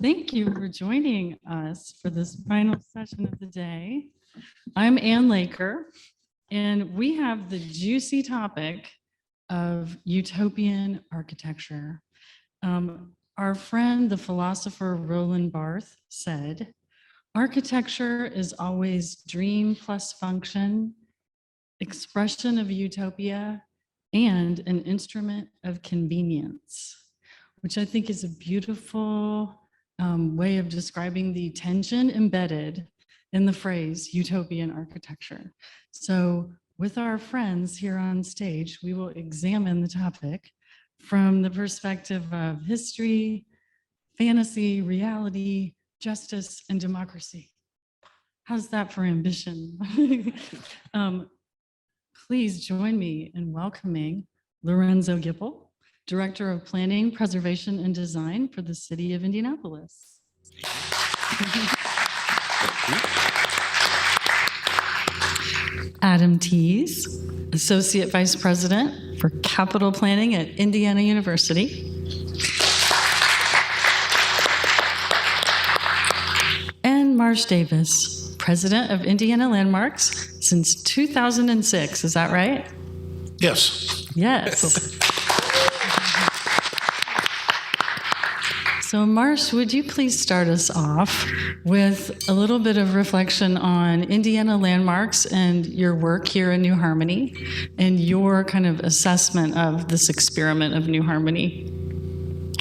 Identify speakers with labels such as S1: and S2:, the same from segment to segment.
S1: Thank you for joining us for this final session of the day. I'm Ann Laker, and we have the juicy topic of utopian architecture. Our friend, the philosopher Roland Barthes, said, "Architecture is always dream plus function, expression of utopia, and an instrument of convenience," which I think is a beautiful way of describing the tension embedded in the phrase utopian architecture. So with our friends here on stage, we will examine the topic from the perspective of history, fantasy, reality, justice, and democracy. How's that for ambition? Please join me in welcoming Lorenzo Gipple, Director of Planning, Preservation, and Design for the City of Indianapolis. Adam Tees, Associate Vice President for Capital Planning at Indiana University. And Marsh Davis, President of Indiana Landmarks since 2006. Is that right?
S2: Yes.
S1: Yes. So Marsh, would you please start us off with a little bit of reflection on Indiana Landmarks and your work here in New Harmony and your kind of assessment of this experiment of New Harmony?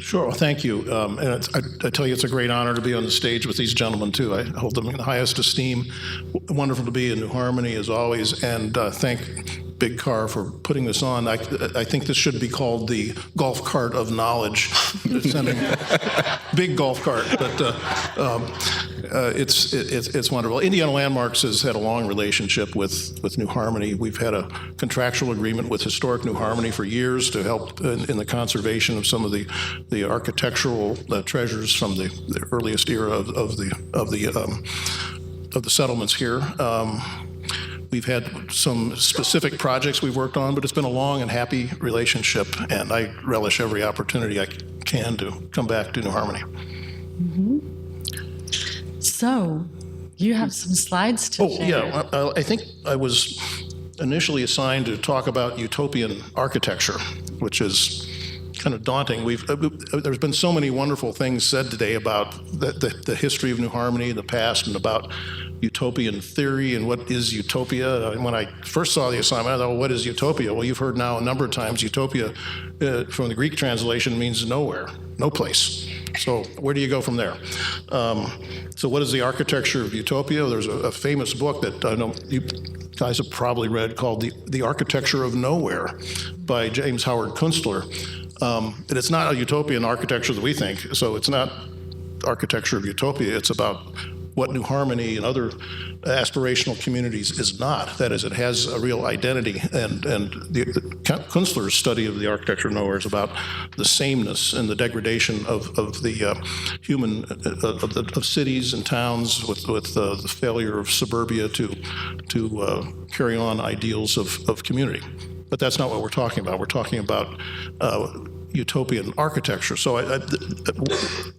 S2: Sure. Well, thank you. And I tell you, it's a great honor to be on the stage with these gentlemen, too. I hold them in the highest esteem. Wonderful to be in New Harmony, as always, and thank Big Car for putting this on. I think this should be called the golf cart of knowledge. Sending big golf cart, but it's wonderful. Indiana Landmarks has had a long relationship with New Harmony. We've had a contractual agreement with Historic New Harmony for years to help in the conservation of some of the architectural treasures from the earliest era of the settlements here. We've had some specific projects we've worked on, but it's been a long and happy relationship, and I relish every opportunity I can to come back to New Harmony.
S1: Mm-hmm. So, you have some slides to share.
S2: Yeah. I think I was initially assigned to talk about utopian architecture, which is kind of daunting. There's been so many wonderful things said today about the history of New Harmony, the past, and about utopian theory and what is utopia. When I first saw the assignment, I thought, well, what is utopia? Well, you've heard now a number of times, utopia from the Greek translation means nowhere, no place. So where do you go from there? So what is the architecture of utopia? There's a famous book that I know you guys have probably read called The Architecture of Nowhere by James Howard Kunstler. And it's not a utopian architecture that we think. So it's not architecture of utopia. It's about what New Harmony and other aspirational communities is not. That is, it has a real identity. And the Kunstler's study of the architecture of nowhere is about the sameness and the degradation of the human of cities and towns with the failure of suburbia to carry on ideals of community. But that's not what we're talking about. We're talking about utopian architecture. So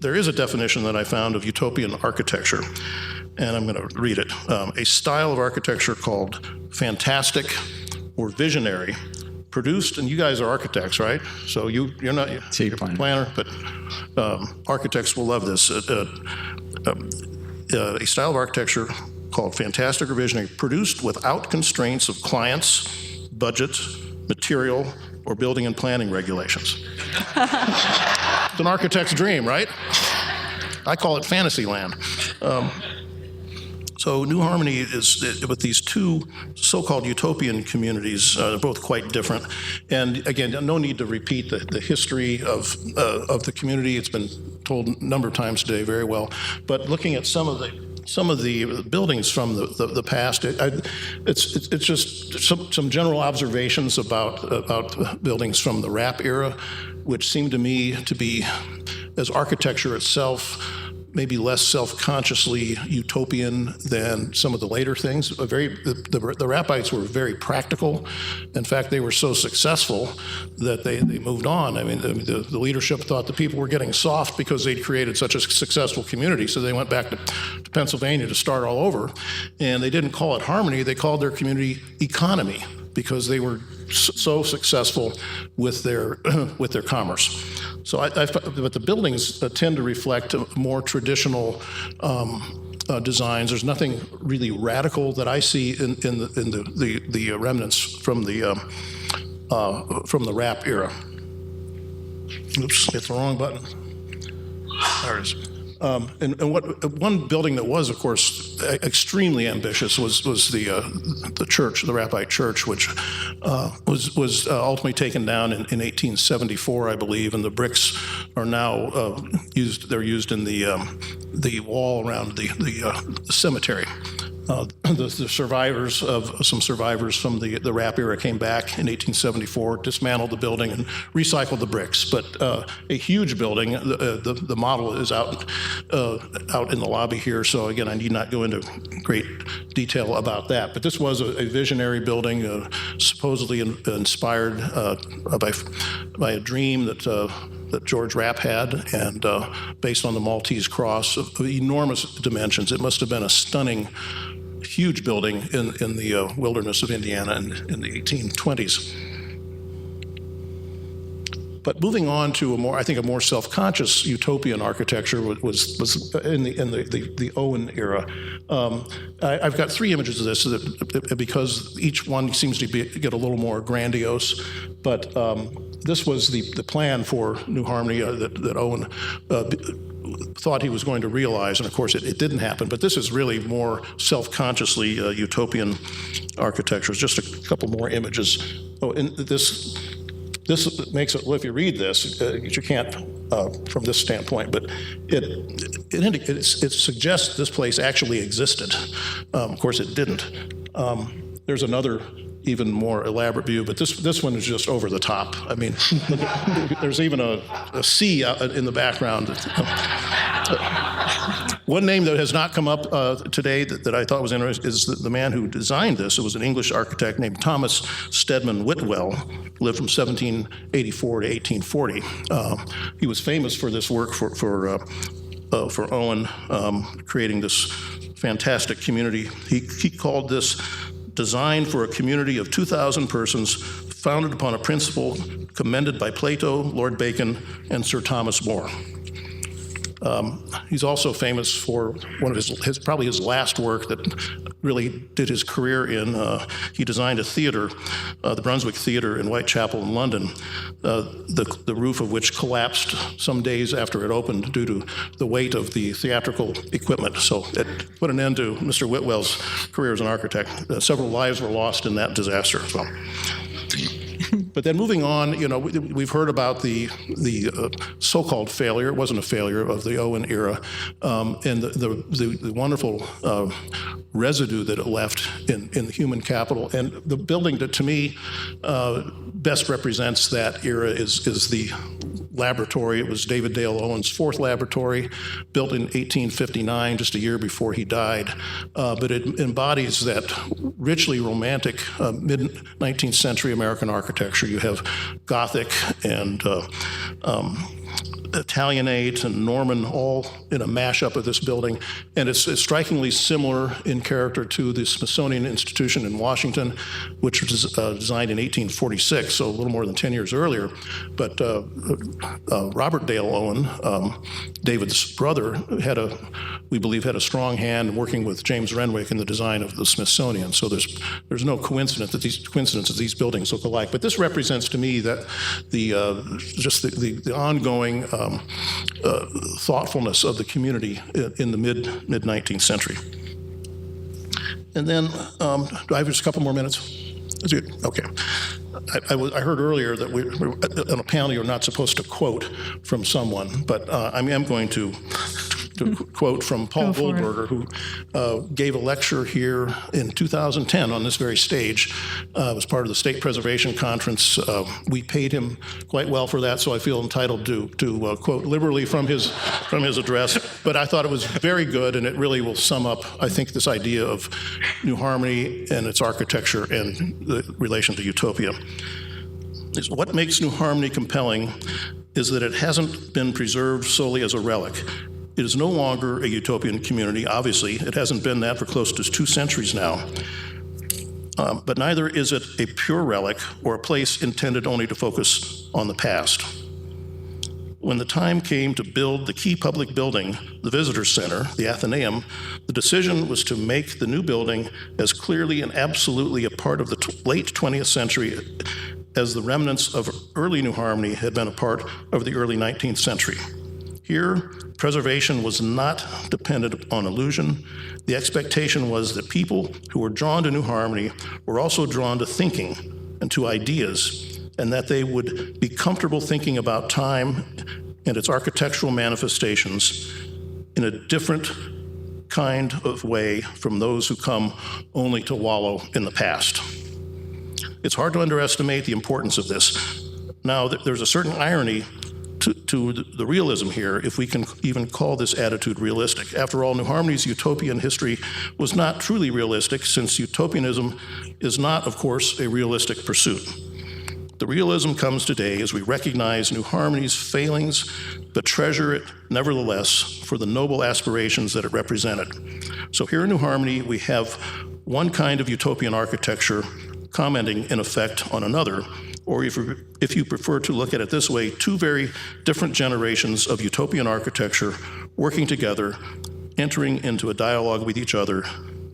S2: there is a definition that I found of utopian architecture, and I'm going to read it. A style of architecture called fantastic or visionary, produced, and you guys are architects, right? So you're not a planner, but architects will love this. A style of architecture called fantastic or visionary, produced without constraints of clients, budget, material, or building and planning regulations. It's an architect's dream, right? I call it fantasy land. So New Harmony is with these two so-called utopian communities, both quite different. And again, no need to repeat the history of the community. It's been told a number of times today very well. But looking at some of the buildings from the past, it's just some general observations about buildings from the RAP era, which seem to me to be, as architecture itself, maybe less self-consciously utopian than some of the later things. The Rappites were very practical. In fact, they were so successful that they moved on. I mean, the leadership thought the people were getting soft because they'd created such a successful community, so they went back to Pennsylvania to start all over. And they didn't call it harmony, they called their community economy, because they were so successful with their commerce. So, but the buildings tend to reflect more traditional designs. There's nothing really radical that I see in the remnants from the Rapp era. Oops, hit the wrong button. There it is. And one building that was, of course, extremely ambitious was the church, the Rappite church, which was ultimately taken down in 1874, I believe, and the bricks are now used. They're used in the wall around the cemetery. The survivors of some survivors from the Rapp era came back in 1874, dismantled the building and recycled the bricks. But a huge building. The model is out in the lobby here. So again, I need not go into great detail about that. But this was a visionary building, supposedly inspired by a dream that George Rapp had, and based on the Maltese cross of enormous dimensions. It must have been a stunning, huge building in the wilderness of Indiana in the 1820s. But moving on to a more self-conscious utopian architecture was in the Owen era. I've got three images of this because each one seems to get a little more grandiose. But this was the plan for New Harmony that Owen thought he was going to realize, and of course it didn't happen. But this is really more self-consciously utopian architecture. Just a couple more images. Oh, and this makes it, well, if you read this, you can't from this standpoint, but it suggests this place actually existed. Of course, it didn't. There's another even more elaborate view, but this one is just over the top. I mean, there's even a sea out in the background. One name that has not come up today that I thought was interesting is the man who designed this. It was an English architect named Thomas Stedman Whitwell, who lived from 1784 to 1840. He was famous for this work for Owen, creating this fantastic community. He called this designed for a community of 2,000 persons, founded upon a principle commended by Plato, Lord Bacon, and Sir Thomas More. He's also famous for one of his probably his last work that really did his career in. He designed a theater, the Brunswick Theater in Whitechapel in London, the roof of which collapsed some days after it opened due to the weight of the theatrical equipment. So it put an end to Mr. Whitwell's career as an architect. Several lives were lost in that disaster as well. But then moving on, we've heard about the so-called failure. It wasn't a failure of the Owen era, and the wonderful residue that it left in the human capital. And the building that, to me, best represents that era is the laboratory. It was David Dale Owen's fourth laboratory, built in 1859, just a year before he died. But it embodies that richly romantic mid-19th century American architecture. You have Gothic and Italianate and Norman all in a mashup of this building, and it's strikingly similar in character to the Smithsonian Institution in Washington, which was designed in 1846, so a little more than 10 years earlier. But Robert Dale Owen, David's brother, we believe had a strong hand working with James Renwick in the design of the Smithsonian. So there's no coincidence that these buildings look alike. But this represents to me that the ongoing thoughtfulness of the community in the mid-19th century. And then, do I have just a couple more minutes? Is it? Okay. I heard earlier that on a panel you're not supposed to quote from someone, but I am going to to quote from Paul
S1: Go for it.
S2: Goldberger, who gave a lecture here in 2010 on this very stage. It was part of the State Preservation Conference. We paid him quite well for that, so I feel entitled to quote liberally from his address. But I thought it was very good, and it really will sum up, I think, this idea of New Harmony and its architecture and the relation to utopia. What makes New Harmony compelling is that it hasn't been preserved solely as a relic. It is no longer a utopian community, obviously. It hasn't been that for close to 2 centuries now. But neither is it a pure relic or a place intended only to focus on the past. When the time came to build the key public building, the Visitor Center, the Athenaeum, the decision was to make the new building as clearly and absolutely a part of the late 20th century as the remnants of early New Harmony had been a part of the early 19th century. Here, preservation was not dependent on illusion. The expectation was that people who were drawn to New Harmony were also drawn to thinking and to ideas, and that they would be comfortable thinking about time and its architectural manifestations in a different kind of way from those who come only to wallow in the past. It's hard to underestimate the importance of this. Now, there's a certain irony to the realism here, if we can even call this attitude realistic. After all, New Harmony's utopian history was not truly realistic, since utopianism is not, of course, a realistic pursuit. The realism comes today as we recognize New Harmony's failings, but treasure it nevertheless for the noble aspirations that it represented. So here in New Harmony, we have one kind of utopian architecture commenting in effect on another, or if you prefer to look at it this way, 2 very different generations of utopian architecture working together, entering into a dialogue with each other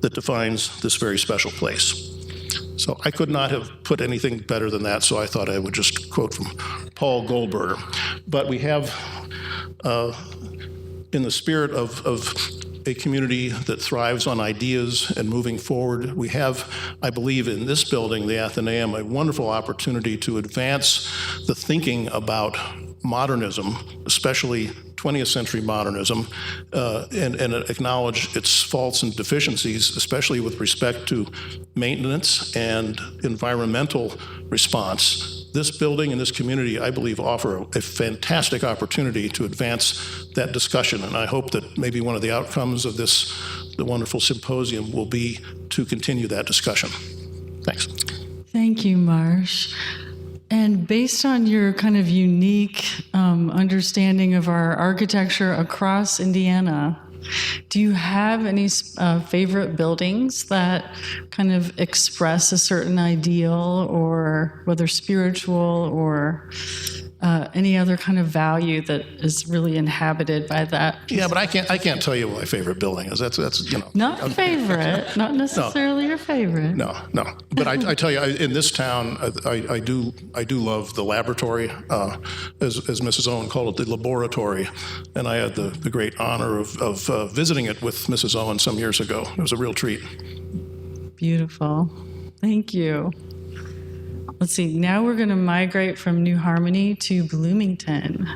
S2: that defines this very special place. So I could not have put anything better than that, so I thought I would just quote from Paul Goldberger. But we have, in the spirit of a community that thrives on ideas and moving forward, we have, I believe, in this building, the Athenaeum, a wonderful opportunity to advance the thinking about modernism, especially 20th century modernism, and acknowledge its faults and deficiencies, especially with respect to maintenance and environmental response. This building and this community, I believe, offer a fantastic opportunity to advance that discussion, and I hope that maybe one of the outcomes of the wonderful symposium will be to continue that discussion. Thanks.
S1: Thank you, Marsh. And based on your kind of unique understanding of our architecture across Indiana, do you have any favorite buildings that kind of express a certain ideal, or whether spiritual or any other kind of value that is really inhabited by that?
S2: Yeah, but I can't tell you what my favorite building is. That's
S1: Not favorite, not necessarily your favorite.
S2: No. But I tell you, in this town, I do love the laboratory, as Mrs. Owen called it, the laboratory, and I had the great honor of visiting it with Mrs. Owen some years ago. It was a real treat.
S1: Beautiful. Thank you. Let's see, now we're going to migrate from New Harmony to Bloomington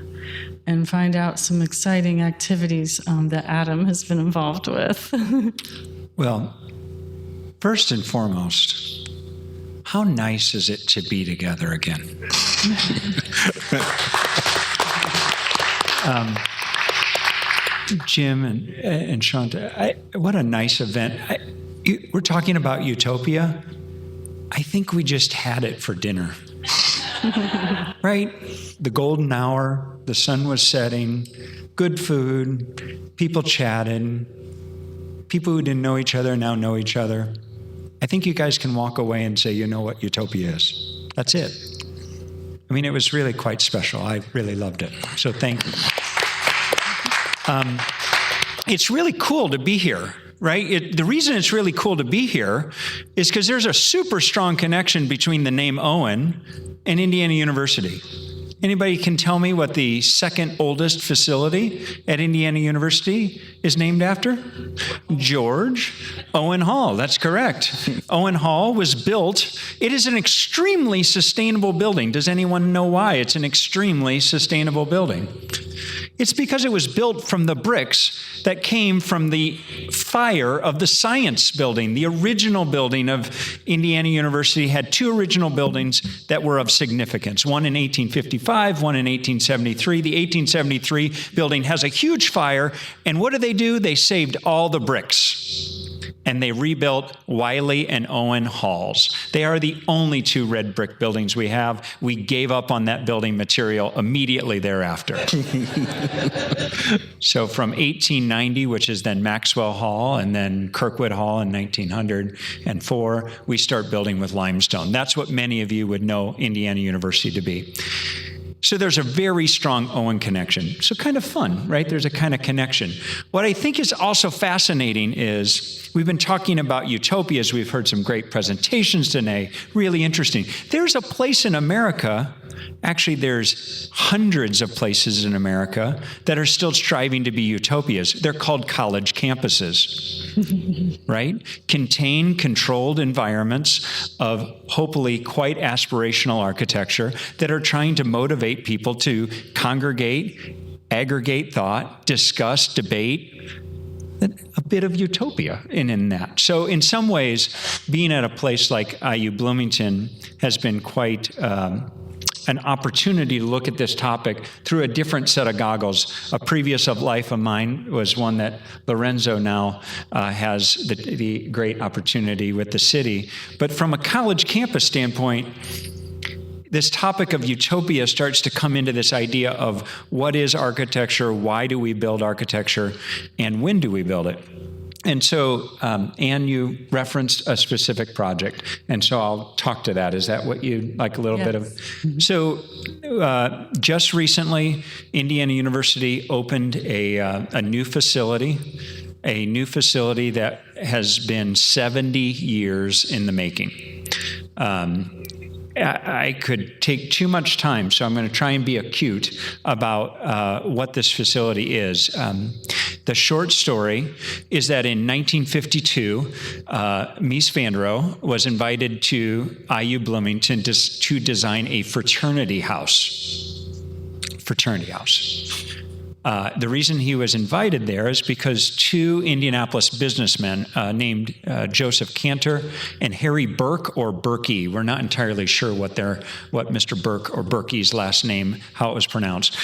S1: and find out some exciting activities that Adam has been involved with.
S3: Well, first and foremost, how nice is it to be together again? Jim and Shanta, what a nice event. We're talking about utopia. I think we just had it for dinner. Right? The golden hour, the sun was setting, good food, people chatted, people who didn't know each other now know each other. I think you guys can walk away and say, you know what utopia is. That's it. I mean, it was really quite special. I really loved it. So thank you. It's really cool to be here. Right? The reason it's really cool to be here is because there's a super strong connection between the name Owen and Indiana University. Anybody can tell me what the second oldest facility at Indiana University is named after? George Owen Hall. That's correct. Owen Hall was built. It is an extremely sustainable building. Does anyone know why it's an extremely sustainable building? It's because it was built from the bricks that came from the fire of the science building. The original building of Indiana University had two original buildings that were of significance, one in 1855, one in 1873. The 1873 building has a huge fire, and what do? They saved all the bricks. And they rebuilt Wiley and Owen halls. They are the only two red brick buildings we have. We gave up on that building material immediately thereafter. So from 1890, which is then Maxwell Hall, and then Kirkwood Hall in 1904, we start building with limestone. That's what many of you would know Indiana University to be. So there's a very strong Owen connection. So kind of fun, right? There's a kind of connection. What I think is also fascinating is we've been talking about utopias. We've heard some great presentations today. Really interesting. There's a place in America, actually there's hundreds of places in America that are still striving to be utopias. They're called college campuses, right? Contain controlled environments of hopefully quite aspirational architecture that are trying to motivate people to congregate, aggregate thought, discuss, debate, a bit of utopia in that. So in some ways, being at a place like IU Bloomington has been quite an opportunity to look at this topic through a different set of goggles. A previous life of mine was one that Lorenzo now has the great opportunity with the city. But from a college campus standpoint, this topic of utopia starts to come into this idea of what is architecture, why do we build architecture, and when do we build it? And so, Anne, you referenced a specific project, and so I'll talk to that. Is that what you'd like a little bit of? So, just recently, Indiana University opened a new facility that has been 70 years in the making. I could take too much time, so I'm going to try and be acute about what this facility is. The short story is that in 1952, Mies van der Rohe was invited to IU Bloomington to design a fraternity house. The reason he was invited there is because two Indianapolis businessmen named Joseph Cantor and Harry Burke or Berkey, we're not entirely sure what Mr. Burke or Berkey's last name, how it was pronounced.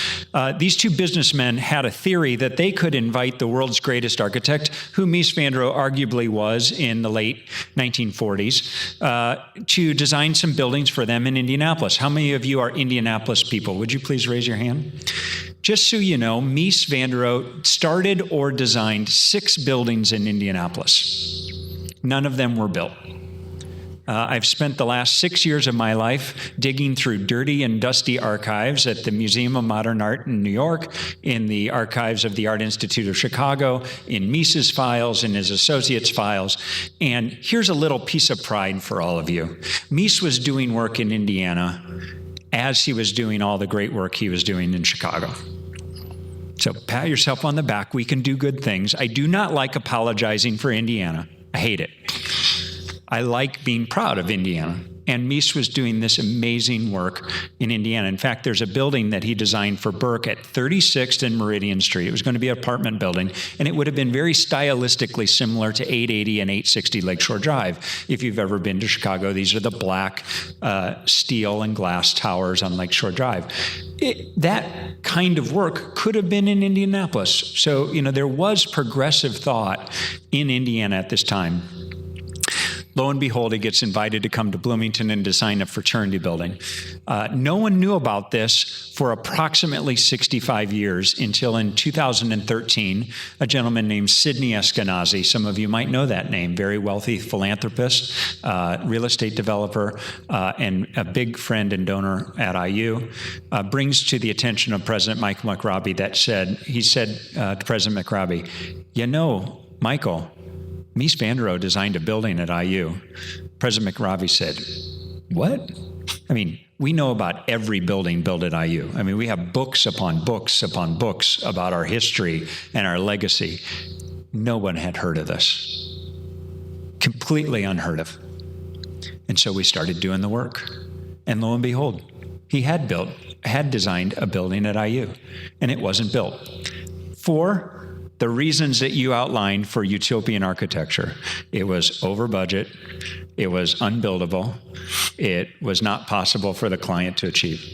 S3: These two businessmen had a theory that they could invite the world's greatest architect, who Mies van der Rohe arguably was in the late 1940s, to design some buildings for them in Indianapolis. How many of you are Indianapolis people? Would you please raise your hand? Just so you know, Mies van der Rohe started or designed 6 buildings in Indianapolis. None of them were built. I've spent the last 6 years of my life digging through dirty and dusty archives at the Museum of Modern Art in New York, in the archives of the Art Institute of Chicago, in Mies's files, in his associates' files. And here's a little piece of pride for all of you. Mies was doing work in Indiana as he was doing all the great work he was doing in Chicago. So pat yourself on the back. We can do good things. I do not like apologizing for Indiana. I hate it. I like being proud of Indiana. And Mies was doing this amazing work in Indiana. In fact, there's a building that he designed for Burke at 36th and Meridian Street. It was going to be an apartment building, and it would have been very stylistically similar to 880 and 860 Lakeshore Drive. If you've ever been to Chicago, these are the black steel and glass towers on Lakeshore Drive. That kind of work could have been in Indianapolis. So, there was progressive thought in Indiana at this time. Lo and behold, he gets invited to come to Bloomington and design a fraternity building. No one knew about this for approximately 65 years until in 2013, a gentleman named Sidney Eskenazi, some of you might know that name, very wealthy philanthropist, real estate developer, and a big friend and donor at IU, brings to the attention of President Michael McRobbie he said to President McRobbie, Michael, Mies van der Rohe designed a building at IU. President McRobbie said, what? We know about every building built at IU. We have books upon books upon books about our history and our legacy. No one had heard of this. Completely unheard of. And so we started doing the work. And lo and behold, he had built had designed a building at IU, and it wasn't built. For the reasons that you outlined for utopian architecture. It was over budget, it was unbuildable, it was not possible for the client to achieve.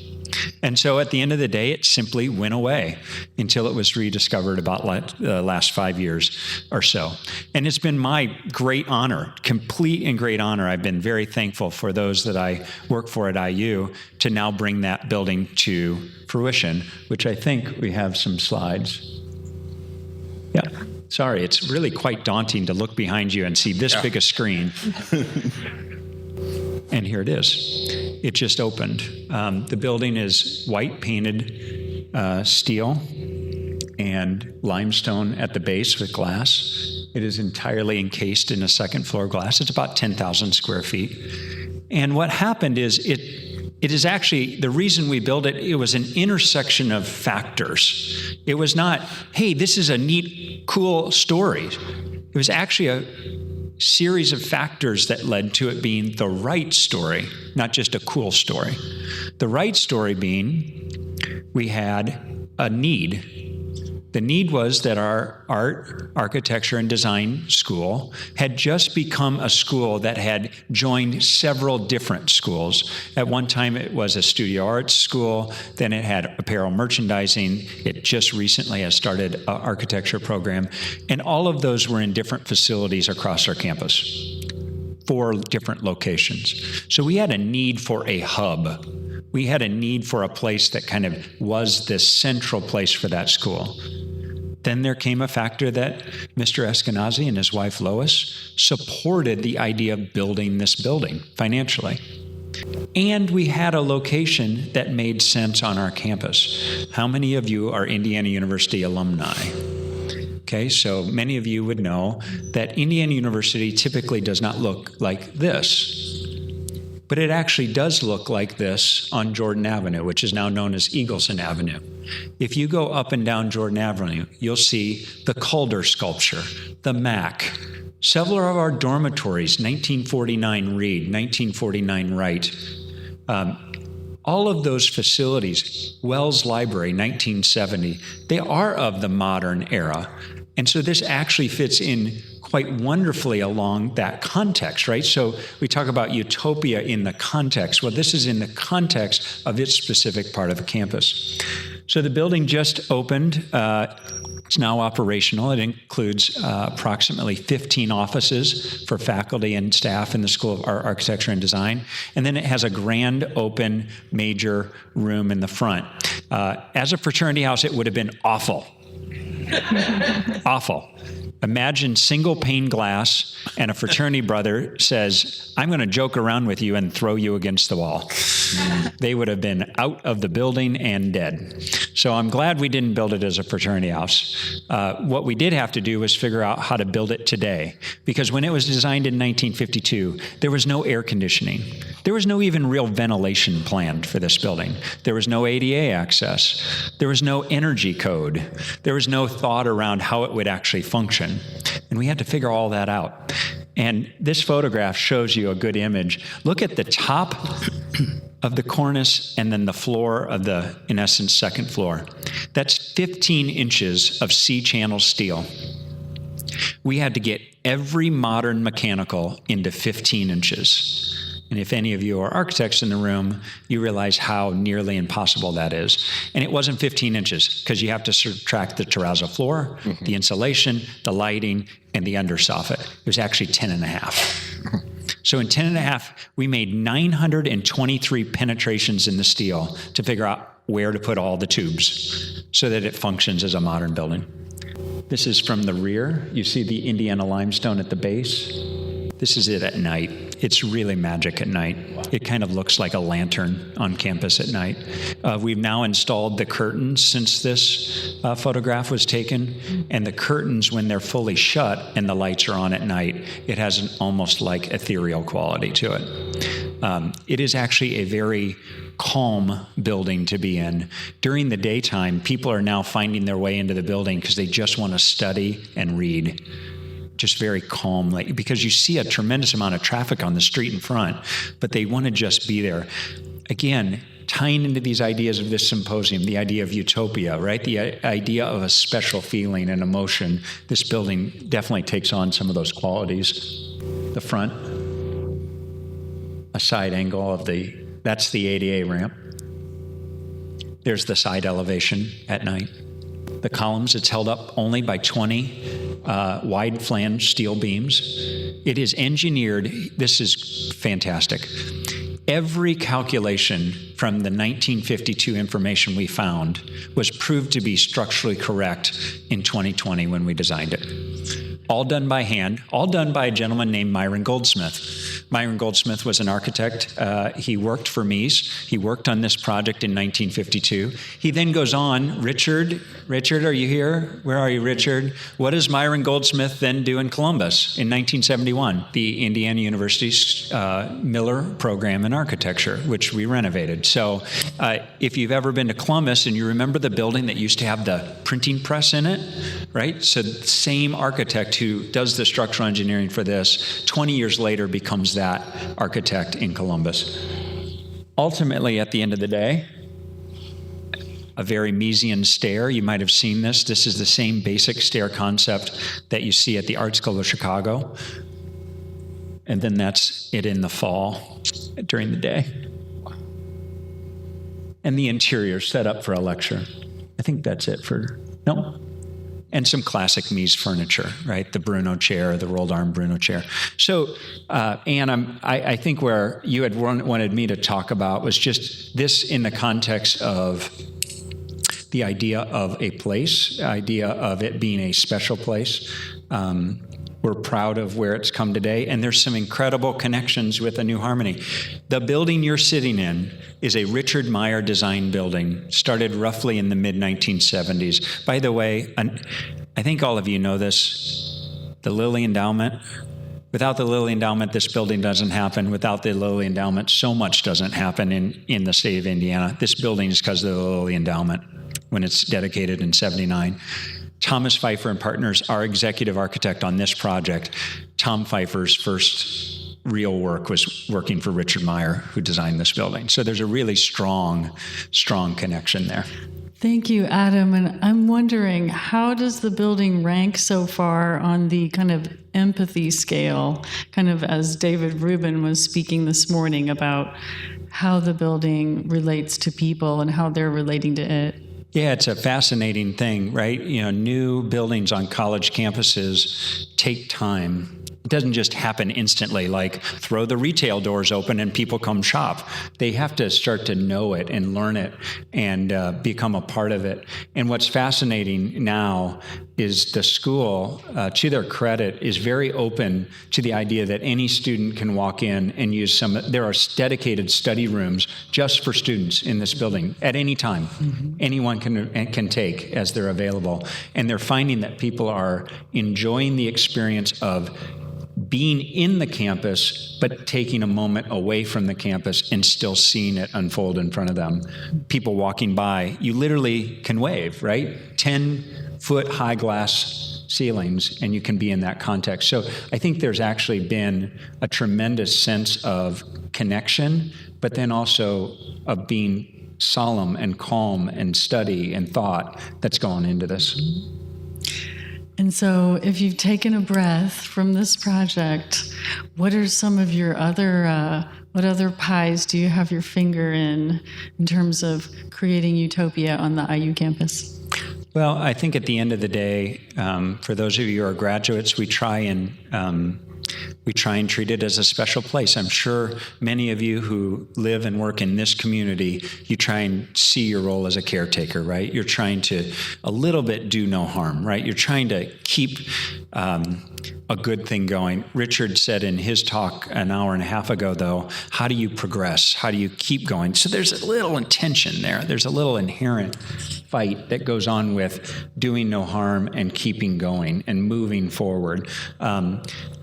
S3: And so at the end of the day, it simply went away until it was rediscovered about the last 5 years or so. And it's been my great honor, complete and great honor. I've been very thankful for those that I work for at IU to now bring that building to fruition, which I think we have some slides. Yeah, sorry, it's really quite daunting to look behind you and see this big a screen. And here it is. It just opened. The building is white painted steel and limestone at the base with glass. It is entirely encased in a second floor glass. It's about 10,000 square feet. And what happened is it is actually, the reason we built it, it was an intersection of factors. It was not, hey, this is a neat, cool story. It was actually a series of factors that led to it being the right story, not just a cool story. The right story being, we had a need. The need was that our art, architecture, and design school had just become a school that had joined several different schools. At one time, it was a studio arts school. Then it had apparel merchandising. It just recently has started an architecture program. And all of those were in different facilities across our campus, 4 different locations. So we had a need for a hub. We had a need for a place that kind of was this central place for that school. Then there came a factor that Mr. Eskenazi and his wife Lois supported the idea of building this building financially. And we had a location that made sense on our campus. How many of you are Indiana University alumni? Okay, so many of you would know that Indiana University typically does not look like this. But it actually does look like this on Jordan Avenue, which is now known as Eagleson Avenue. If you go up and down Jordan Avenue, you'll see the Calder sculpture, the Mac, several of our dormitories, 1949 Reed, 1949 Wright, all of those facilities, Wells Library, 1970, they are of the modern era. And so this actually fits in quite wonderfully along that context, right? So we talk about utopia in the context. Well, this is in the context of its specific part of the campus. So the building just opened. It's now operational. It includes approximately 15 offices for faculty and staff in the School of Art, Architecture, and Design. And then it has a grand open major room in the front. As a fraternity house, it would have been awful. Awful. Imagine single pane glass and a fraternity brother says, I'm going to joke around with you and throw you against the wall. They would have been out of the building and dead. So I'm glad we didn't build it as a fraternity house. What we did have to do was figure out how to build it today. Because when it was designed in 1952, there was no air conditioning. There was no even real ventilation planned for this building. There was no ADA access. There was no energy code. There was no thought around how it would actually function. And we had to figure all that out. And this photograph shows you a good image. Look at the top of the cornice and then the floor of the, in essence, second floor. That's 15 inches of C-channel steel. We had to get every modern mechanical into 15 inches. And if any of you are architects in the room, you realize how nearly impossible that is. And it wasn't 15 inches because you have to subtract the terrazzo floor, the insulation, the lighting, and the undersoffit. It was actually 10 and a half. So in 10 and a half, we made 923 penetrations in the steel to figure out where to put all the tubes so that it functions as a modern building. This is from the rear. You see the Indiana limestone at the base. This is it at night. It's really magic at night. It kind of looks like a lantern on campus at night. We've now installed the curtains since this photograph was taken. And the curtains, when they're fully shut and the lights are on at night, it has an almost like ethereal quality to it. It is actually a very calm building to be in. During the daytime, people are now finding their way into the building because they just want to study and read. Just very calmly, because you see a tremendous amount of traffic on the street in front, but they want to just be there. Again, tying into these ideas of this symposium, the idea of utopia, right? The idea of a special feeling and emotion. This building definitely takes on some of those qualities. The front, a side angle of that's the ADA ramp. There's the side elevation at night. The columns, it's held up only by 20 wide flange steel beams. It is engineered, this is fantastic. Every calculation from the 1952 information we found was proved to be structurally correct in 2020 when we designed it. All done by hand, all done by a gentleman named Myron Goldsmith. Myron Goldsmith was an architect. He worked for Mies. He worked on this project in 1952. He then goes on, Richard, are you here? Where are you, Richard? What does Myron Goldsmith then do in Columbus in 1971? The Indiana University's Miller program in architecture, which we renovated. So if you've ever been to Columbus and you remember the building that used to have the printing press in it, right? So the same architect who does the structural engineering for this, 20 years later becomes that architect in Columbus. Ultimately, at the end of the day, a very Miesian stair. You might have seen this. This is the same basic stair concept that you see at the Art School of Chicago. And then that's it in the fall during the day. And the interior set up for a lecture. I think that's it for, no? And some classic Mies furniture, right? The Bruno chair, the rolled arm Bruno chair. So, Anne, I think where you had wanted me to talk about was just this in the context of the idea of a place, the idea of it being a special place. We're proud of where it's come today, and there's some incredible connections with the New Harmony. The building you're sitting in is a Richard Meyer design building, started roughly in the mid-1970s. By the way, I think all of you know this, the Lilly Endowment. Without the Lilly Endowment, this building doesn't happen. Without the Lilly Endowment, so much doesn't happen in the state of Indiana. This building is because of the Lilly Endowment when it's dedicated in '79. Thomas Pfeiffer and Partners, our executive architect on this project, Tom Pfeiffer's first real work was working for Richard Meyer, who designed this building. So there's a really strong connection there.
S1: Thank you, Adam. And I'm wondering, how does the building rank so far on the kind of empathy scale, kind of as David Rubin was speaking this morning about how the building relates to people and how they're relating to it?
S3: Yeah, it's a fascinating thing, right? You know, new buildings on college campuses take time. It doesn't just happen instantly, like throw the retail doors open and people come shop. They have to start to know it and learn it and become a part of it. And what's fascinating now is the school, to their credit, is very open to the idea that any student can walk in and use there are dedicated study rooms just for students in this building at any time. Mm-hmm. Anyone can take as they're available. And they're finding that people are enjoying the experience of being in the campus, but taking a moment away from the campus and still seeing it unfold in front of them. People walking by, you literally can wave, right? 10-foot high glass ceilings, and you can be in that context. So I think there's actually been a tremendous sense of connection, but then also of being solemn and calm and study and thought that's gone into this.
S1: And so if you've taken a breath from this project, what are some of your what other pies do you have your finger in terms of creating utopia on the IU campus?
S3: Well, I think at the end of the day, for those of you who are graduates, we try and treat it as a special place. I'm sure many of you who live and work in this community, you try and see your role as a caretaker, right? You're trying to a little bit do no harm, right? You're trying to keep a good thing going. Richard said in his talk an hour and a half ago, though, how do you progress? How do you keep going? So there's a little intention there. There's a little inherent fight that goes on with doing no harm and keeping going and moving forward.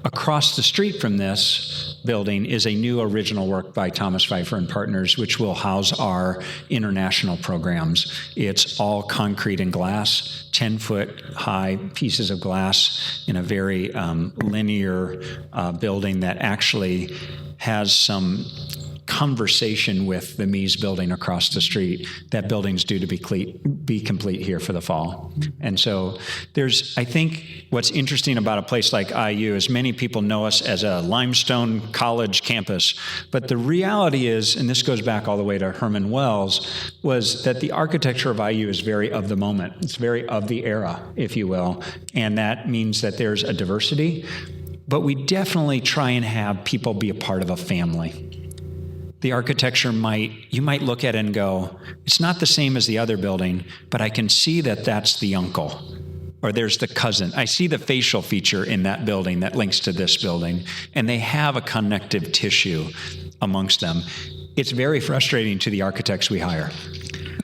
S3: Across the street from this building is a new original work by Thomas Pfeiffer and Partners, which will house our international programs. It's all concrete and glass, 10-foot high pieces of glass in a very linear building that actually has some conversation with the Mies building across the street. That building's due to be complete here for the fall. And so I think what's interesting about a place like IU is many people know us as a limestone college campus, but the reality is, and this goes back all the way to Herman Wells, was that the architecture of IU is very of the moment. It's very of the era, if you will. And that means that there's a diversity, but we definitely try and have people be a part of a family. The architecture you might look at it and go, it's not the same as the other building, but I can see that that's the uncle, or there's the cousin. I see the facial feature in that building that links to this building, and they have a connective tissue amongst them. It's very frustrating to the architects we hire.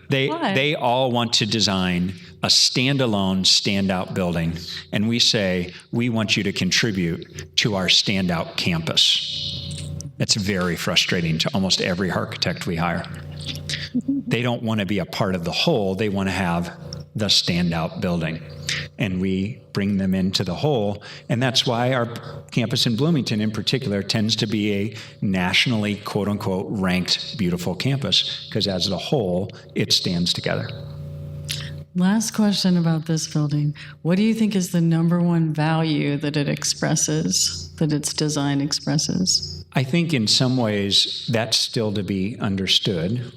S3: They all want to design a standalone, standout building, and we say, we want you to contribute to our standout campus. That's very frustrating to almost every architect we hire. They don't want to be a part of the whole, they want to have the standout building. And we bring them into the whole, and that's why our campus in Bloomington in particular tends to be a nationally, quote unquote, ranked beautiful campus, because as a whole, it stands together.
S1: Last question about this building. What do you think is the number one value that it expresses, that its design expresses?
S3: I think in some ways that's still to be understood.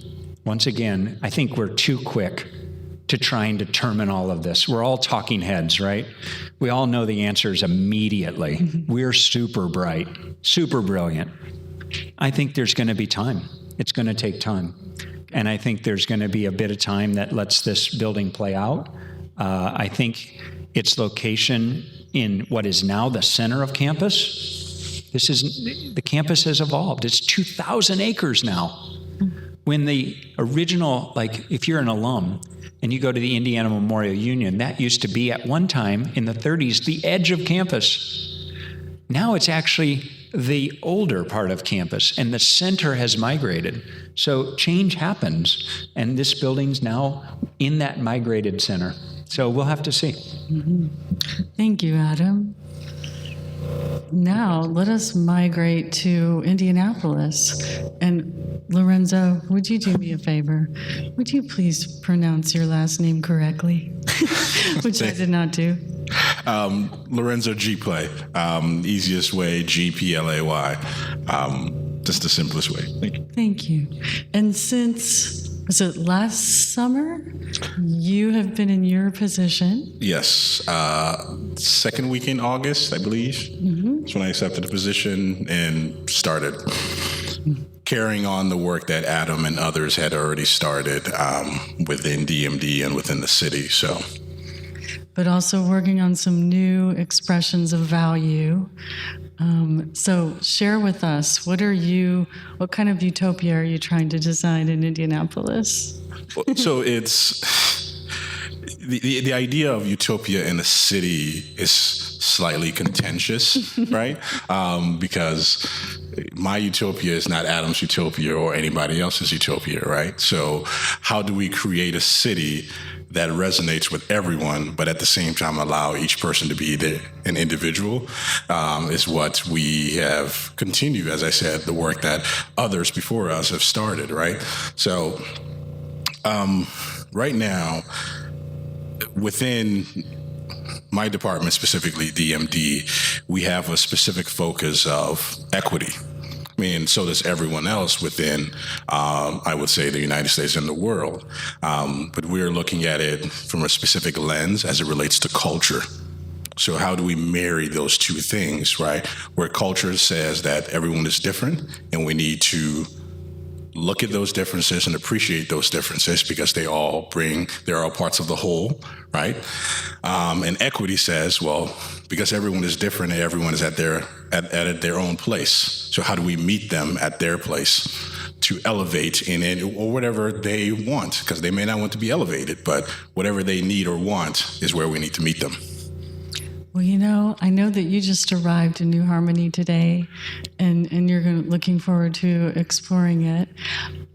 S3: Once again, I think we're too quick to try and determine all of this. We're all talking heads, right? We all know the answers immediately. Mm-hmm. We're super bright, super brilliant. I think there's going to be time. It's going to take time. And I think there's going to be a bit of time that lets this building play out. I think its location in what is now the center of campus, the campus has evolved. It's 2,000 acres now. When the original, if you're an alum and you go to the Indiana Memorial Union, that used to be at one time in the 30s, the edge of campus. Now it's actually the older part of campus, and the center has migrated. So change happens, and this building's now in that migrated center. So we'll have to see.
S1: Mm-hmm. Thank you, Adam. Now let us migrate to Indianapolis. And Lorenzo, would you do me a favor? Would you please pronounce your last name correctly? Which I did not do.
S4: Lorenzo G. Play. Easiest way, G-P-L-A-Y. Just the simplest way. Thank you.
S1: Thank you. And since, was it last summer, you have been in your position?
S4: Yes. Second week in August, I believe. Mm-hmm. That's when I accepted the position and started carrying on the work that Adam and others had already started within DMD and within the city.
S1: But also working on some new expressions of value. So share with us, what kind of utopia are you trying to design in Indianapolis?
S4: So it's the idea of utopia in a city is slightly contentious, right? Because my utopia is not Adam's utopia or anybody else's utopia, right? So how do we create a city that resonates with everyone, but at the same time allow each person to be an individual, is what we have continued, as I said, the work that others before us have started, right? So right now, within my department, specifically DMD, we have a specific focus of equity. I mean, so does everyone else within, I would say, the United States and the world. But we're looking at it from a specific lens as it relates to culture. So how do we marry those two things, right? Where culture says that everyone is different and we need to look at those differences and appreciate those differences because they're all parts of the whole, right? And equity says, well, because everyone is different and everyone is at their own place. So how do we meet them at thetheir place to elevate in it or whatever they want? Because they may not want to be elevated, but whatever they need or want is where we need to meet them.
S1: Well, I know that you just arrived in New Harmony today, and you're looking forward to exploring it.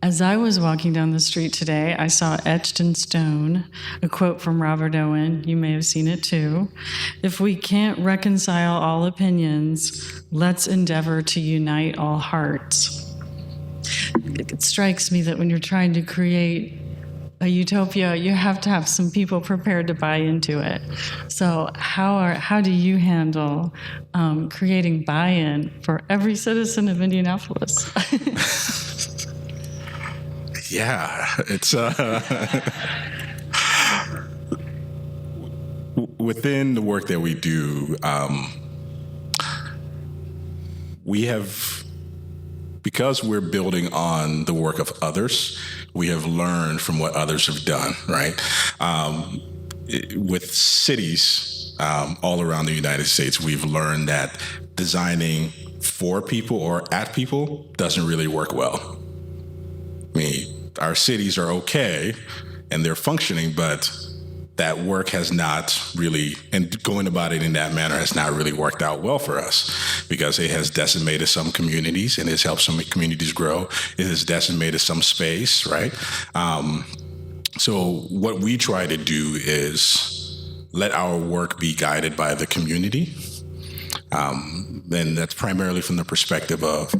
S1: As I was walking down the street today, I saw etched in stone a quote from Robert Owen. You may have seen it too. If we can't reconcile all opinions, let's endeavor to unite all hearts. it strikes me that when you're trying to create a utopia, you have to have some people prepared to buy into it. So how do you handle creating buy-in for every citizen of Indianapolis?
S4: Yeah, it's within the work that we do, we have, because we're building on the work of others, we have learned from what others have done, right? With cities all around the United States, we've learned that designing for people or at people doesn't really work well. I mean, our cities are okay and they're functioning, but that work has not really, and going about it in that manner has not really worked out well for us, because it has decimated some communities and it's helped some communities grow. It has decimated some space, right? So what we try to do is let our work be guided by the community. And that's primarily from the perspective of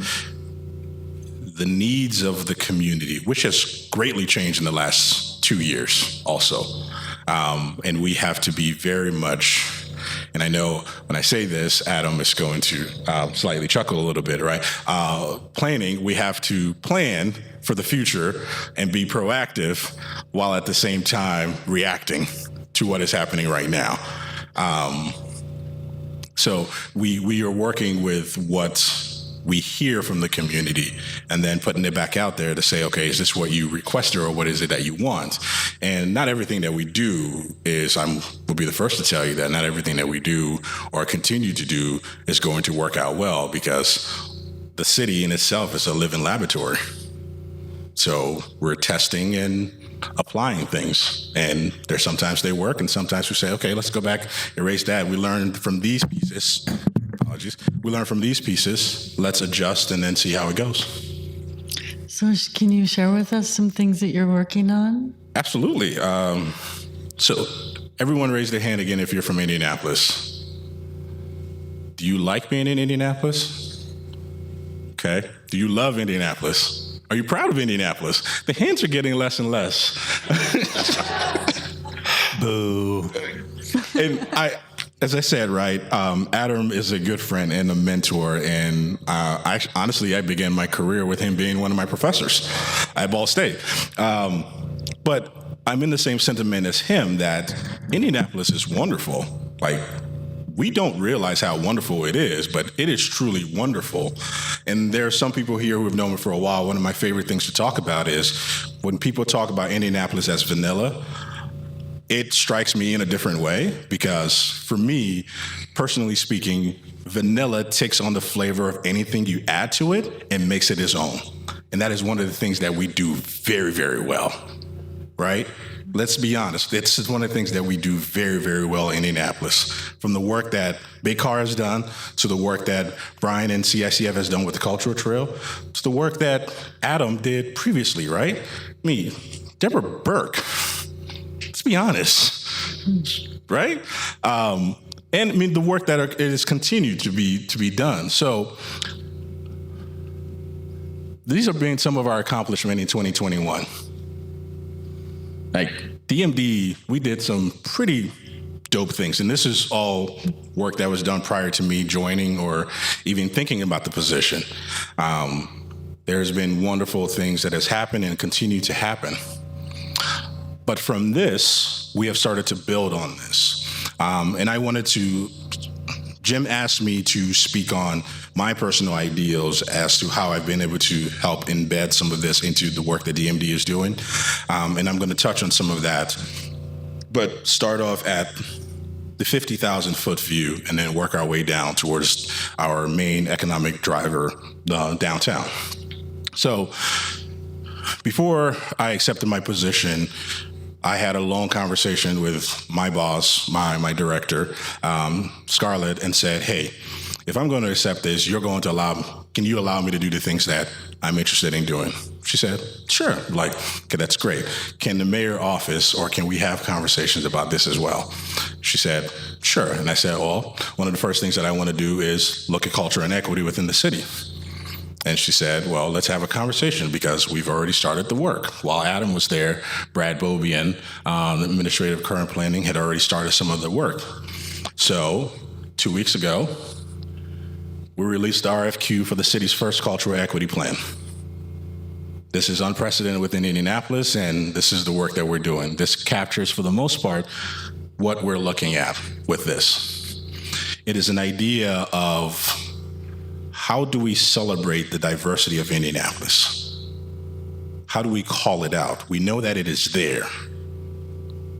S4: the needs of the community, which has greatly changed in the last 2 years also. And we have to be very much, and I know when I say this, Adam is going to slightly chuckle a little bit, right? Planning, we have to plan for the future and be proactive while at the same time reacting to what is happening right now. So we are working with what we hear from the community and then putting it back out there to say, okay, is this what you requested or what is it that you want? And not everything that we do is, will be the first to tell you that not everything that we do or continue to do is going to work out well, because the city in itself is a living laboratory. So we're testing and applying things, and there's sometimes they work and sometimes we say, okay, let's go back, erase that. We learned from these pieces. We learn from these pieces, let's adjust and then see how it goes.
S1: So can you share with us some things that you're working on?
S4: Absolutely. So everyone raise their hand again if you're from Indianapolis. Do you like being in Indianapolis? Okay. Do you love Indianapolis? Are you proud of Indianapolis? The hands are getting less and less. Boo. And as I said, right, Adam is a good friend and a mentor, and I began my career with him being one of my professors at Ball State. But I'm in the same sentiment as him that Indianapolis is wonderful. Like, we don't realize how wonderful it is, but it is truly wonderful. And there are some people here who have known me for a while. One of my favorite things to talk about is when people talk about Indianapolis as vanilla, it strikes me in a different way, because for me, personally speaking, vanilla takes on the flavor of anything you add to it and makes it its own. And that is one of the things that we do very, very well, right? Let's be honest. It's one of the things that we do very, very well in Indianapolis. From the work that Big Car has done, to the work that Brian and CICF has done with the Cultural Trail, to the work that Adam did previously, right? Me, Deborah Burke. Let's be honest, right? And I mean, the work that it has continued to be done. So these are being some of our accomplishments in 2021. Like DMD, we did some pretty dope things. And this is all work that was done prior to me joining or even thinking about the position. There's been wonderful things that has happened and continue to happen. But from this, we have started to build on this. And I wanted to, Jim asked me to speak on my personal ideals as to how I've been able to help embed some of this into the work that DMD is doing. And I'm going to touch on some of that, but start off at the 50,000 foot view and then work our way down towards our main economic driver, downtown. So before I accepted my position, I had a long conversation with my boss, my director, Scarlett, and said, hey, if I'm going to accept this, can you allow me to do the things that I'm interested in doing? She said, sure. Like, okay, that's great. Can the mayor office, or can we have conversations about this as well? She said, sure. And I said, well, one of the first things that I want to do is look at culture and equity within the city. And she said, well, let's have a conversation because we've already started the work. While Adam was there, Brad Bobian, the Administrative Current Planning, had already started some of the work. So 2 weeks ago, we released the RFQ for the city's first cultural equity plan. This is unprecedented within Indianapolis, and this is the work that we're doing. This captures, for the most part, what we're looking at with this. It is an idea of how do we celebrate the diversity of Indianapolis? How do we call it out? We know that it is there,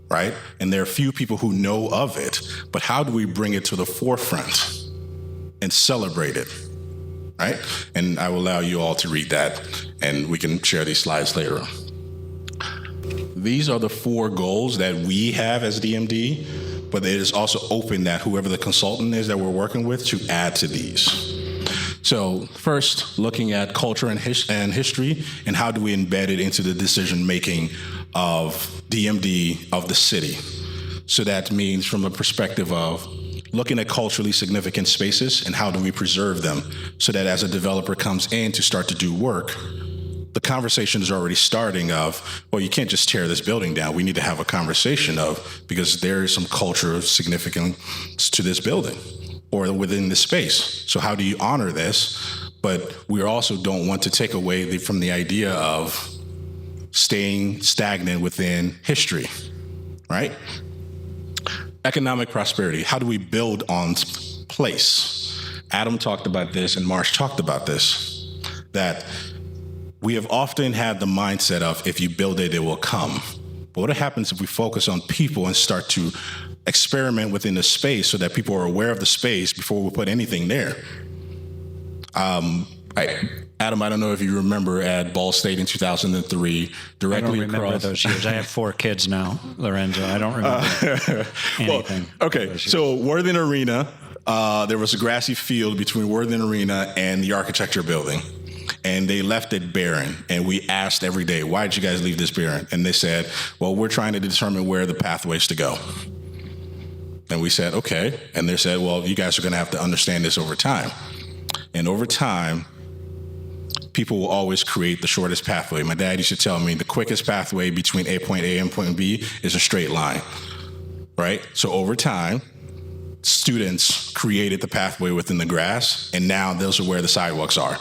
S4: right? And there are few people who know of it, but how do we bring it to the forefront and celebrate it, right? And I will allow you all to read that, and we can share these slides later on. These are the 4 goals that we have as DMD, but it is also open that whoever the consultant is that we're working with to add to these. So first, looking at culture and history, and how do we embed it into the decision-making of DMD of the city. So that means from a perspective of looking at culturally significant spaces and how do we preserve them so that as a developer comes in to start to do work, the conversation is already starting of, well, you can't just tear this building down. We need to have a conversation of, because there is some cultural significance to this building or within this space. So how do you honor this? But we also don't want to take away from the idea of staying stagnant within history, right? Economic prosperity. How do we build on place? Adam talked about this and Marsh talked about this, that we have often had the mindset of if you build it, it will come. But what happens if we focus on people and start to experiment within the space so that people are aware of the space before we put anything there? Adam, I don't know if you remember at Ball State in 2003, directly
S3: I don't remember
S4: across
S3: those years. I have 4 kids now, Lorenzo. I don't remember anything.
S4: Well, okay, so Worthing Arena, there was a grassy field between Worthing Arena and the architecture building. And they left it barren. And we asked every day, why did you guys leave this barren? And they said, well, we're trying to determine where the pathways to go. And we said, okay. And they said, well, you guys are going to have to understand this over time. And over time, people will always create the shortest pathway. My dad used to tell me the quickest pathway between point A and point B is a straight line, right? So over time, students created the pathway within the grass, and now those are where the sidewalks are.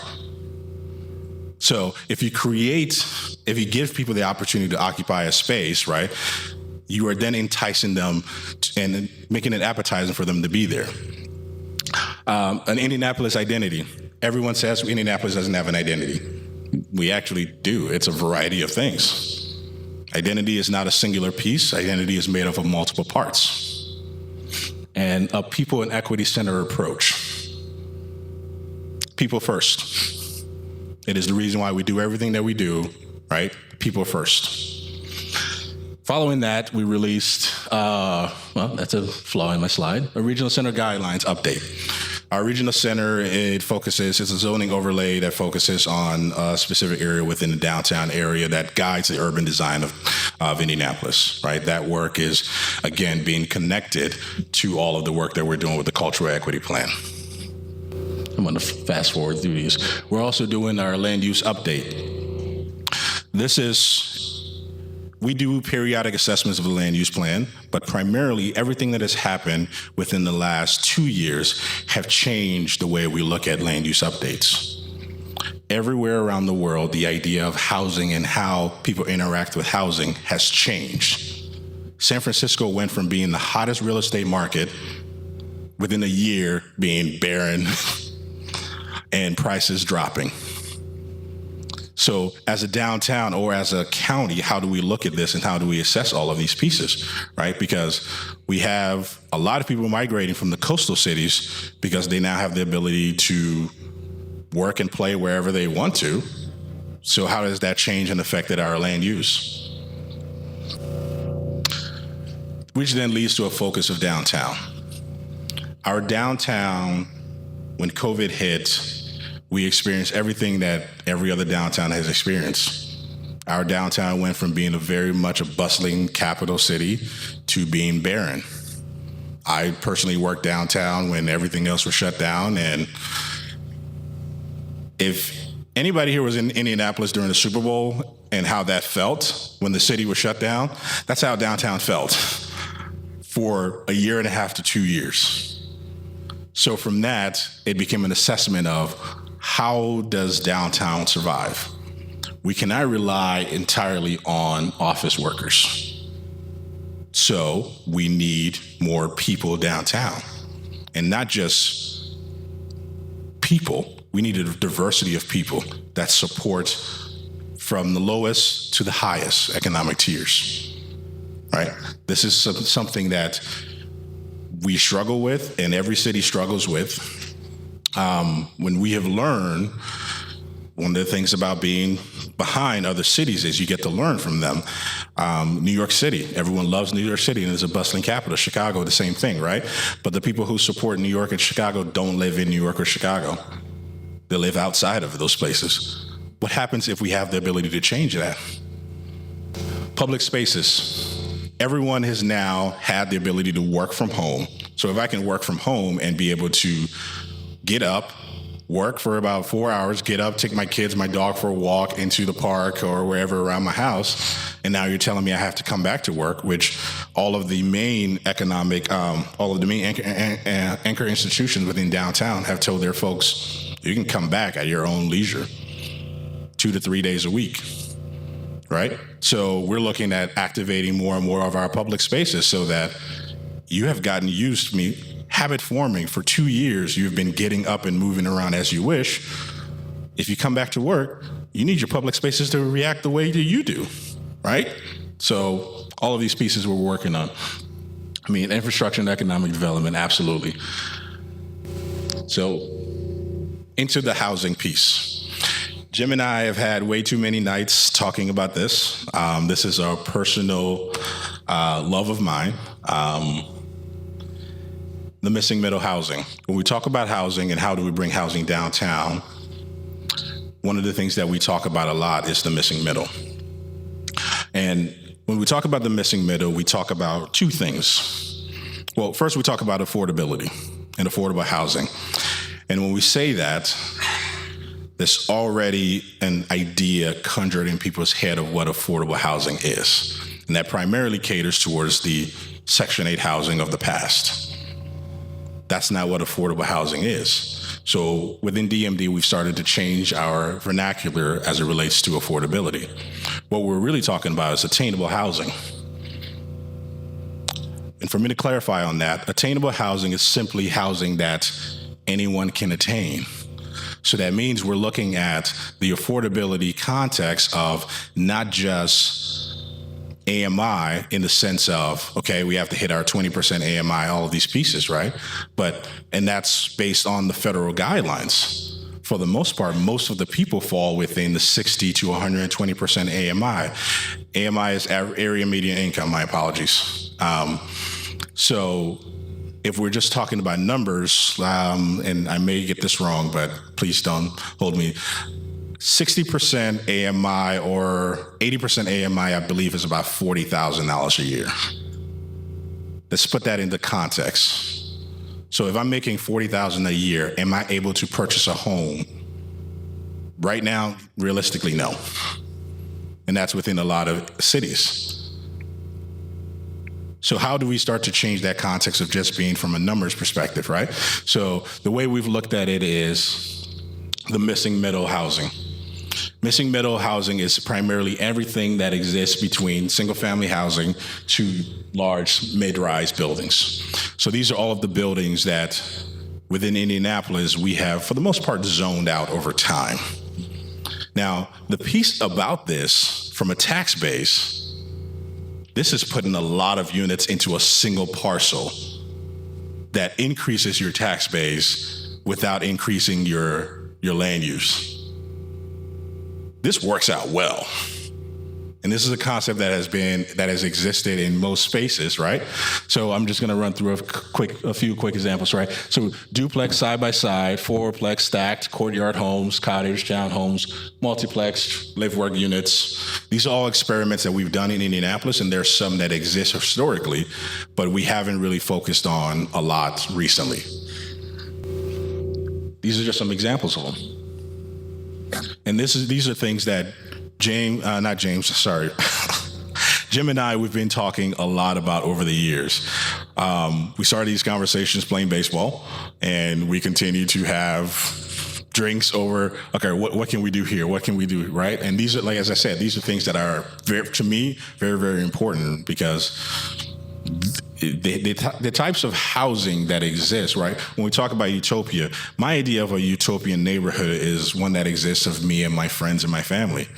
S4: So if you give people the opportunity to occupy a space, right, you are then enticing them and making it appetizing for them to be there. An Indianapolis identity. Everyone says Indianapolis doesn't have an identity. We actually do. It's a variety of things. Identity is not a singular piece. Identity is made up of multiple parts. And a people and equity-centered approach. People first. It is the reason why we do everything that we do, right? People first. Following that, we released, that's a flaw in my slide, a regional center guidelines update. Our regional center, it's a zoning overlay that focuses on a specific area within the downtown area that guides the urban design of Indianapolis, right? That work is, again, being connected to all of the work that we're doing with the cultural equity plan. I'm going to fast forward through these. We're also doing our land use update. We do periodic assessments of the land use plan, but primarily everything that has happened within the last 2 years have changed the way we look at land use updates. Everywhere around the world, the idea of housing and how people interact with housing has changed. San Francisco went from being the hottest real estate market within a year being barren and prices dropping. So as a downtown or as a county, how do we look at this and how do we assess all of these pieces, right? Because we have a lot of people migrating from the coastal cities because they now have the ability to work and play wherever they want to. So how does that change and affect our land use? Which then leads to a focus of downtown. Our downtown, when COVID hit, we experienced everything that every other downtown has experienced. Our downtown went from being very much a bustling capital city to being barren. I personally worked downtown when everything else was shut down, and if Anybody here was in Indianapolis during the Super Bowl and how that felt when the city was shut down? That's how downtown felt for a year and a half to 2 years. So from that, it became an assessment of how does downtown survive? We cannot rely entirely on office workers. So we need more people downtown, and not just people. We need a diversity of people that support from the lowest to the highest economic tiers, right? This is something that we struggle with, and every city struggles with. When we have learned, one of the things about being behind other cities is you get to learn from them. New York City, everyone loves New York City and it's a bustling capital. Chicago, the same thing, right? But the people who support New York and Chicago don't live in New York or Chicago. They live outside of those places. What happens if we have the ability to change that? Public spaces. Everyone has now had the ability to work from home. So if I can work from home and be able to get up, work for about 4 hours, get up, take my kids, my dog for a walk into the park or wherever around my house, and now you're telling me I have to come back to work, which all of the main economic, all of the main anchor institutions within downtown have told their folks, you can come back at your own leisure, 2 to 3 days a week, right? So we're looking at activating more and more of our public spaces so that you have gotten used to me. Habit forming for 2 years, you've been getting up and moving around as you wish. If you come back to work, you need your public spaces to react the way that you do, right? So all of these pieces we're working on. I mean, infrastructure and economic development, absolutely. So into the housing piece. Jim and I have had way too many nights talking about this. This is a personal love of mine. The missing middle housing. When we talk about housing and how do we bring housing downtown, one of the things that we talk about a lot is the missing middle. And when we talk about the missing middle, we talk about two things. Well, first we talk about affordability and affordable housing. And when we say that, there's already an idea conjured in people's head of what affordable housing is. And that primarily caters towards the Section 8 housing of the past. That's not what affordable housing is. So within DMD, we've started to change our vernacular as it relates to affordability. What we're really talking about is attainable housing. And for me to clarify on that, attainable housing is simply housing that anyone can attain. So that means we're looking at the affordability context of not just AMI in the sense of, okay, we have to hit our 20% AMI, all of these pieces, right? And that's based on the federal guidelines. For the most part, most of the people fall within the 60 to 120% AMI. AMI is area median income, my apologies. So if we're just talking about numbers, and I may get this wrong, but please don't hold me. 60% AMI or 80% AMI, I believe, is about $40,000 a year. Let's put that into context. So if I'm making $40,000 a year, am I able to purchase a home? Right now, realistically, no. And that's within a lot of cities. So how do we start to change that context of just being from a numbers perspective, right? So the way we've looked at it is the missing middle housing. Missing middle housing is primarily everything that exists between single-family housing to large mid-rise buildings. So these are all of the buildings that within Indianapolis we have, for the most part, zoned out over time. Now, the piece about this, from a tax base, this is putting a lot of units into a single parcel that increases your tax base without increasing your land use. This works out well. And this is a concept that has existed in most spaces, right? So I'm just going to run through a few quick examples, right? So duplex, side by side, fourplex, stacked, courtyard homes, cottage, townhomes, multiplex, live work units. These are all experiments that we've done in Indianapolis, and there's some that exist historically, but we haven't really focused on a lot recently. These are just some examples of them. And these are things that Jim and I, we've been talking a lot about over the years. We started these conversations playing baseball, and we continue to have drinks over, okay, what can we do here? What can we do, right? And these are, like, as I said, these are things that are, to me, very, very important, because the types of housing that exist, right? When we talk about utopia, my idea of a utopian neighborhood is one that exists of me and my friends and my family.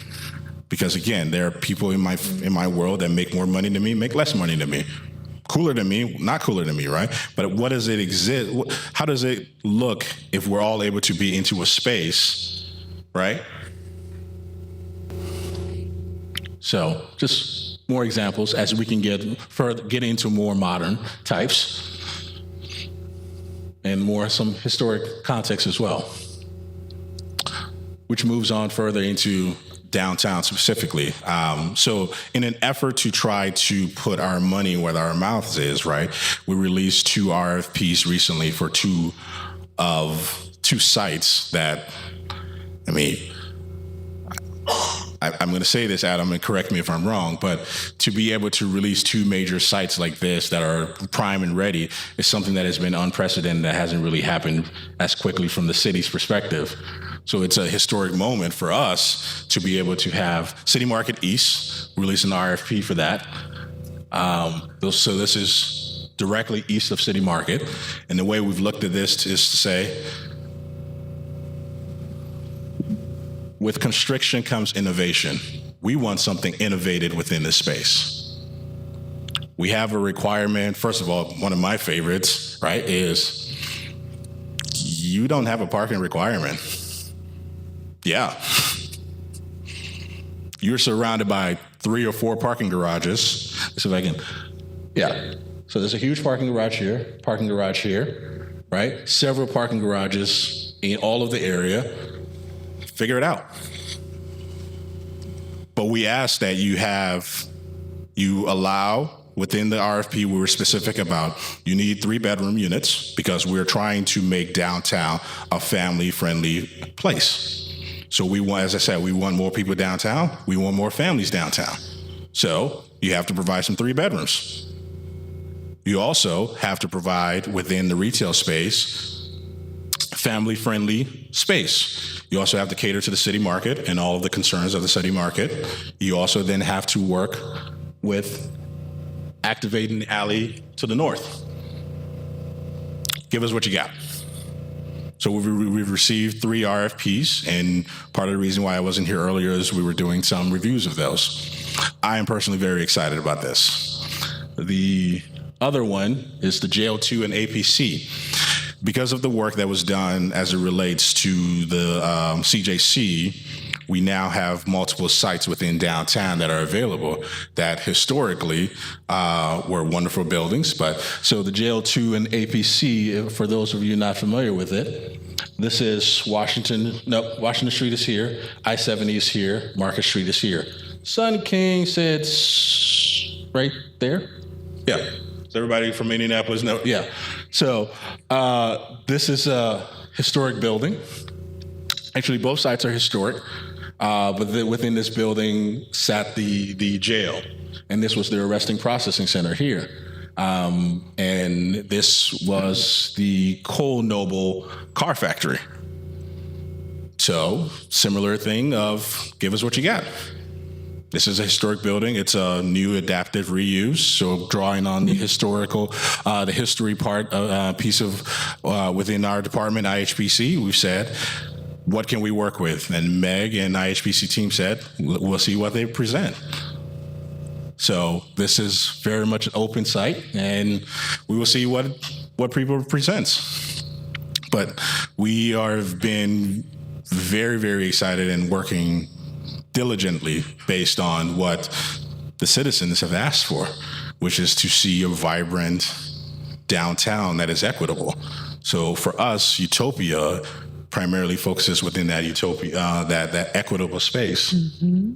S4: Because again, there are people in my world that make more money than me, make less money than me. Cooler than me, not cooler than me, right? But what does it exist? How does it look if we're all able to be into a space, right? So just more examples as we can get into more modern types and some historic context as well, which moves on further into downtown specifically. So in an effort to try to put our money where our mouths is, right, we released 2 RFPs recently for two sites that, I mean, I'm going to say this, Adam, and correct me if I'm wrong, but to be able to release 2 major sites like this that are prime and ready is something that has been unprecedented, that hasn't really happened as quickly from the city's perspective. So it's a historic moment for us to be able to have City Market East release an RFP for that. So this is directly east of City Market. And the way we've looked at this is to say, with constriction comes innovation. We want something innovated within this space. We have a requirement. First of all, one of my favorites, right, is you don't have a parking requirement. Yeah. You're surrounded by 3 or 4 parking garages. Let's see if I can. Yeah. So there's a huge parking garage here, right? Several parking garages in all of the area. Figure it out. But we ask that you allow within the RFP, we were specific about you need 3-bedroom units because we're trying to make downtown a family-friendly place. So we want, as I said, we want more people downtown. We want more families downtown. So you have to provide some 3 bedrooms. You also have to provide within the retail space, family-friendly space. You also have to cater to the city market and all of the concerns of the city market. You also then have to work with activating the alley to the north. Give us what you got. So we've received 3 RFPs, and part of the reason why I wasn't here earlier is we were doing some reviews of those. I am personally very excited about this. The other one is the JL2 and APC. Because of the work that was done as it relates to the CJC, we now have multiple sites within downtown that are available that historically were wonderful buildings. But so the JL2 and APC, for those of you not familiar with it, this is Washington Street is here, I-70 is here, Market Street is here. Sun King sits right there. Yeah. Does everybody from Indianapolis know? Yeah. So this is a historic building. Actually, both sites are historic. But within this building sat the jail, and this was the arresting processing center here. And this was the Cole Noble car factory. So similar thing of give us what you got. This is a historic building. It's a new adaptive reuse. So drawing on the the history part piece of within our department, IHPC, we've said, what can we work with? And Meg and IHPC team said, we'll see what they present. So this is very much an open site, and we will see what people presents. But we have been very, very excited and working diligently based on what the citizens have asked for, which is to see a vibrant downtown that is equitable. So for us, Utopia primarily focuses within that utopia, that equitable space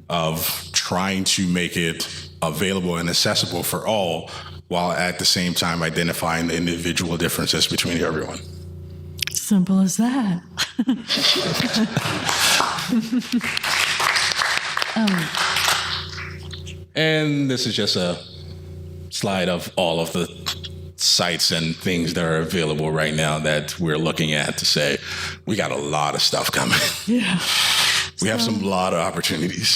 S4: of trying to make it available and accessible for all, while at the same time identifying the individual differences between everyone.
S1: Simple as that.
S4: And this is just a slide of all of the sites and things that are available right now that we're looking at to say, we got a lot of stuff coming.
S1: Yeah.
S4: We have some lot of opportunities.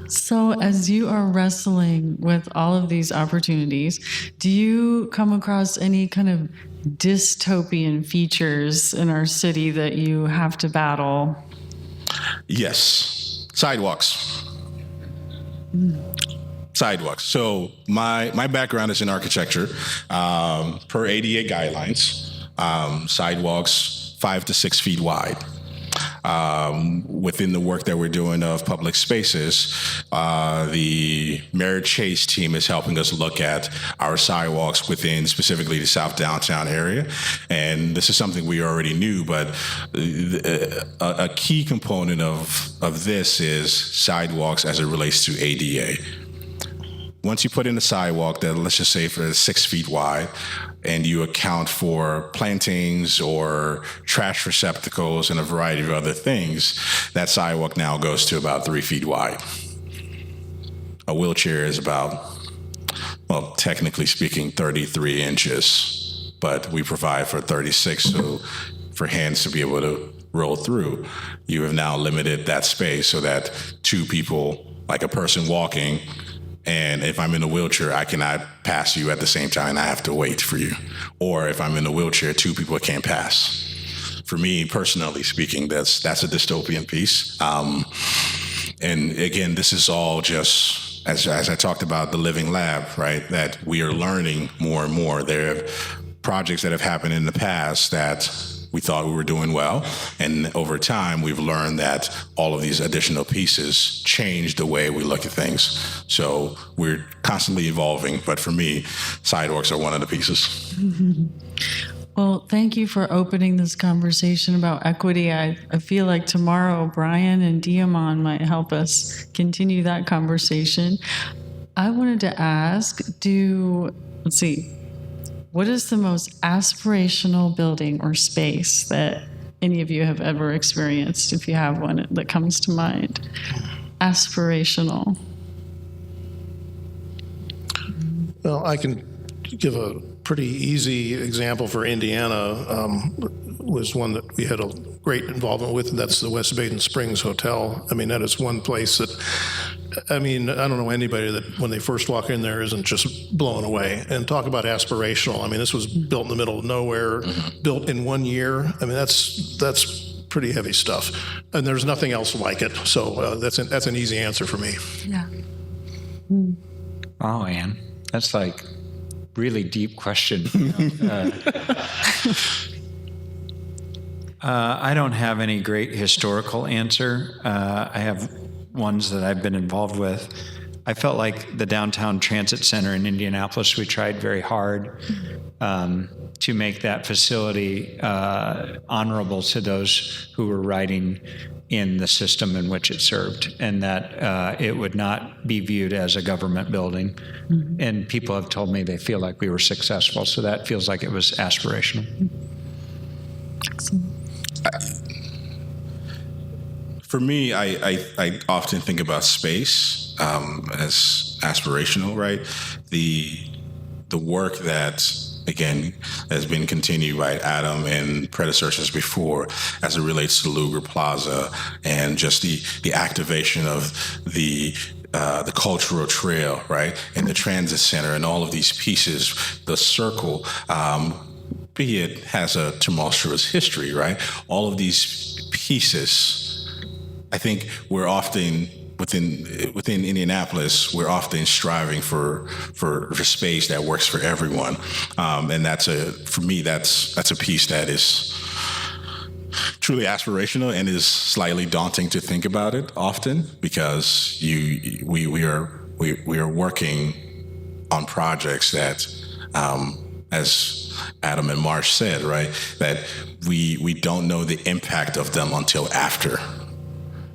S1: So as you are wrestling with all of these opportunities, do you come across any kind of dystopian features in our city that you have to battle?
S4: Yes. Sidewalks. Sidewalks. So my background is in architecture. Per ADA guidelines, sidewalks 5 to 6 feet wide. Within the work that we're doing of public spaces, the Merritt Chase team is helping us look at our sidewalks within specifically the South Downtown area. And this is something we already knew, but a key component of this is sidewalks as it relates to ADA. Once you put in a sidewalk that, let's just say, for 6 feet wide, and you account for plantings or trash receptacles and a variety of other things, that sidewalk now goes to about 3 feet wide. A wheelchair is about, well, technically speaking, 33 inches, but we provide for 36, so for hands to be able to roll through. You have now limited that space so that 2 people, like a person walking, and if I'm in a wheelchair, I cannot pass you at the same time. I have to wait for you. Or if I'm in a wheelchair, 2 people can't pass. For me, personally speaking, that's a dystopian piece. And again, this is all just, as I talked about, the living lab, right? That we are learning more and more. There are projects that have happened in the past that we thought we were doing well. And over time, we've learned that all of these additional pieces change the way we look at things. So we're constantly evolving. But for me, sidewalks are one of the pieces.
S1: Well, thank you for opening this conversation about equity. I feel like tomorrow, Brian and Diamond might help us continue that conversation. I wanted to ask, what is the most aspirational building or space that any of you have ever experienced, if you have one that comes to mind? Aspirational.
S2: Well, I can give a pretty easy example for Indiana. Was one that we had a great involvement with, and that's the West Baden Springs Hotel. I mean, that is one place that, I mean, I don't know anybody that when they first walk in there isn't just blown away. And talk about aspirational. I mean, this was built in the middle of nowhere, built in 1 year. I mean, that's pretty heavy stuff. And there's nothing else like it. So that's an easy answer for me.
S1: Yeah.
S3: Oh, Anne, that's like really deep question. I don't have any great historical answer. I have ones that I've been involved with. I felt like the downtown transit center in Indianapolis, we tried very hard to make that facility honorable to those who were riding in the system in which it served, and that it would not be viewed as a government building. Mm-hmm. And people have told me they feel like we were successful, so that feels like it was aspirational.
S1: Excellent.
S4: For me, I often think about space as aspirational, right? The work that, again, has been continued by Adam and predecessors before as it relates to Luger Plaza and just the activation of the cultural trail, right? And the transit center and all of these pieces, the circle, be it has a tumultuous history, right? All of these pieces, I think we're often within Indianapolis, we're often striving for space that works for everyone, and for me that's a piece that is truly aspirational and is slightly daunting to think about it often, because we are working on projects that, as Adam and Marsh said, right, that we don't know the impact of them until after.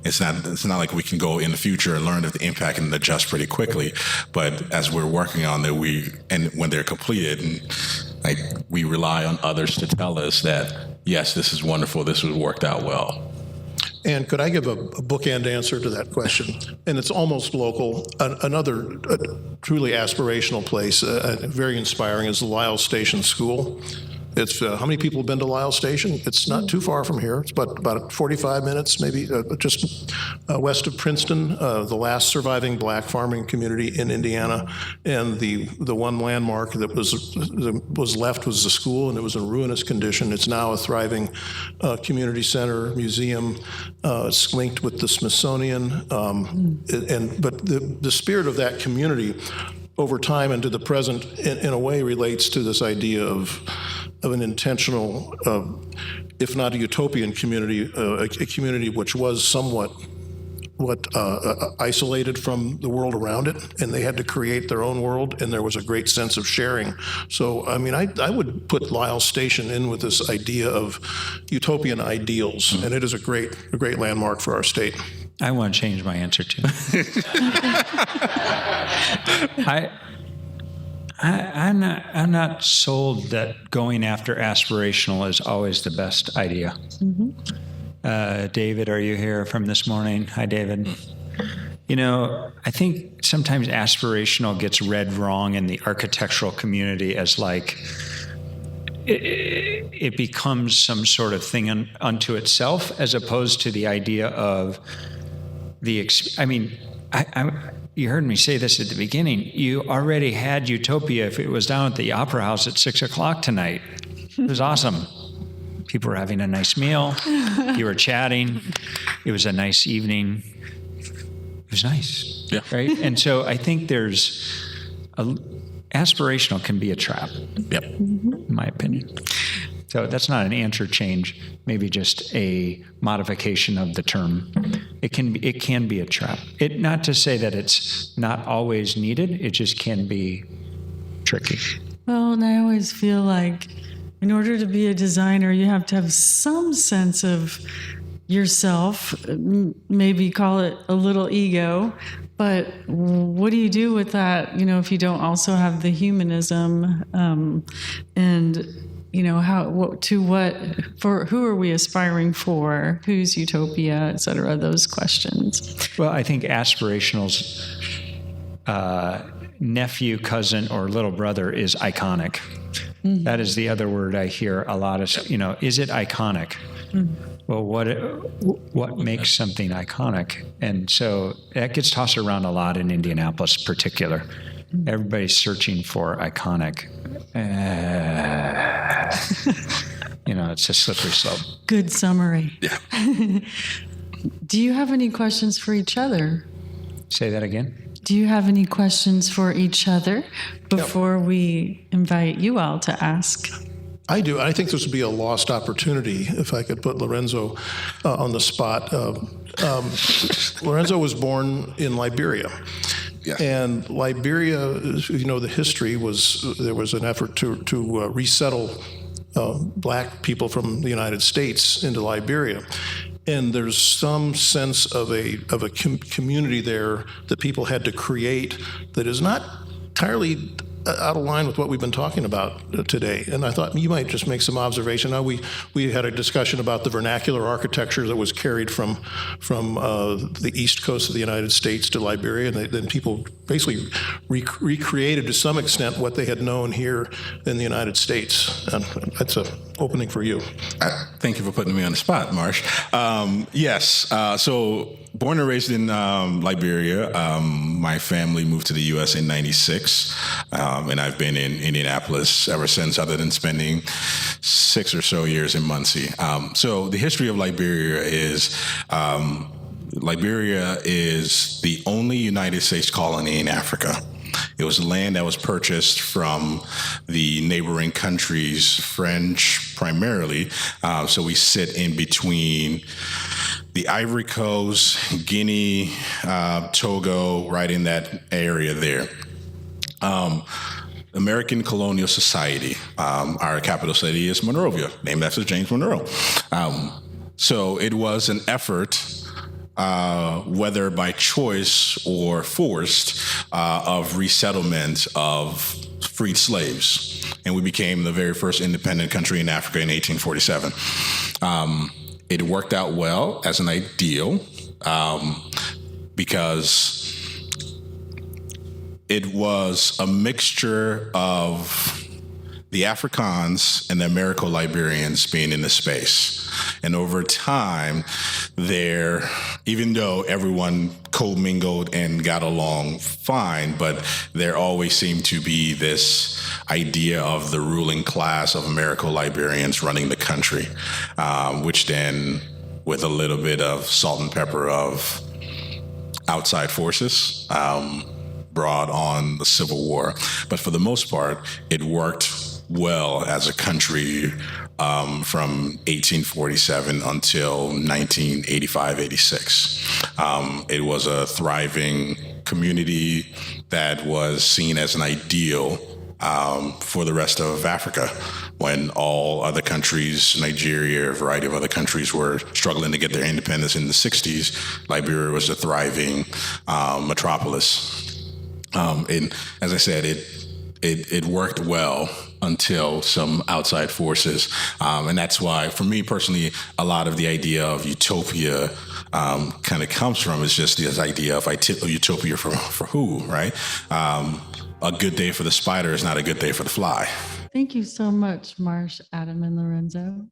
S4: It's not like we can go in the future and learn of the impact and adjust pretty quickly. But as we're working on them, and when they're completed, and we rely on others to tell us that, yes, this is wonderful, this was worked out well.
S2: And could I give a bookend answer to that question? And it's almost local. Another truly aspirational place, very inspiring, is the Lyle Station School. It's how many people have been to Lyle Station? It's not too far from here. It's about 45 minutes, maybe, just west of Princeton. The last surviving black farming community in Indiana, and the one landmark that was left was the school, and it was in ruinous condition. It's now a thriving community center, museum. It's linked with the Smithsonian, but the spirit of that community over time and to the present, in a way, relates to this idea of an intentional, if not a utopian community, a community which was somewhat isolated from the world around it, and they had to create their own world, and there was a great sense of sharing. So, I mean, I would put Lyle Station in with this idea of utopian ideals, and it is a great landmark for our state.
S3: I want to change my answer too. I'm not sold that going after aspirational is always the best idea. Mm-hmm. David, are you here from this morning? Hi, David. You know, I think sometimes aspirational gets read wrong in the architectural community as like it becomes some sort of thing unto itself, as opposed to the idea of you heard me say this at the beginning. You already had utopia if it was down at the Opera House at 6:00 tonight. It was awesome. People were having a nice meal. You were chatting. It was a nice evening. It was nice.
S4: Yeah.
S3: Right? And so I think aspirational can be a trap.
S4: Yep.
S3: In my opinion. So that's not an answer change, maybe just a modification of the term. It can be a trap. Not to say that it's not always needed, it just can be tricky.
S1: Well, and I always feel like in order to be a designer, you have to have some sense of yourself, maybe call it a little ego. But what do you do with that, if you don't also have the humanism and who are we aspiring for? Who's utopia, et cetera, those questions.
S3: Well, I think aspirational's nephew, cousin, or little brother is iconic. Mm-hmm. That is the other word I hear a lot of, is it iconic? Mm-hmm. Well, what makes something iconic? And so that gets tossed around a lot in Indianapolis in particular. Mm-hmm. Everybody's searching for iconic. It's a slippery slope.
S1: Good summary.
S4: Yeah.
S1: Do you have any questions for each other?
S3: Say that again.
S1: Do you have any questions for each other before we invite you all to ask?
S2: I do. I think this would be a lost opportunity if I could put Lorenzo on the spot. Lorenzo was born in Liberia.
S4: Yeah.
S2: And Liberia, the history was there was an effort to resettle black people from the United States into Liberia. And there's some sense of a community there that people had to create that is not entirely out of line with what we've been talking about today. And I thought you might just make some observation. Now we had a discussion about the vernacular architecture that was carried from the east coast of the United States to Liberia, and then people basically recreated to some extent what they had known here in the United States. And that's an opening for you.
S4: Thank you for putting me on the spot, Marsh. Yes. So born and raised in Liberia. My family moved to the U.S. in '96, and I've been in Indianapolis ever since, other than spending 6 or so years in Muncie. So the history of Liberia is the only United States colony in Africa. It was land that was purchased from the neighboring countries, French primarily. So we sit in between the Ivory Coast, Guinea, Togo, right in that area there. American Colonial Society. Our capital city is Monrovia, named after James Monroe. So it was an effort, whether by choice or forced, of resettlement of freed slaves. And we became the very first independent country in Africa in 1847. it worked out well as an ideal because it was a mixture of the Afrikaans and the Americo-Liberians being in the space. And over time, even though everyone co-mingled and got along fine, but there always seemed to be this idea of the ruling class of Americo-Liberians running the country, which then, with a little bit of salt and pepper of outside forces, brought on the Civil War. But for the most part, it worked well as a country from 1847 until 1985-86. It was a thriving community that was seen as an ideal for the rest of Africa, when all other countries, Nigeria, a variety of other countries, were struggling to get their independence in the 60s. Liberia was a thriving metropolis. And as I said, it worked well until some outside forces. And that's why, for me personally, a lot of the idea of utopia kind of comes from is just this idea of utopia for who, right? A good day for the spider is not a good day for the fly.
S1: Thank you so much, Marsh, Adam, and Lorenzo.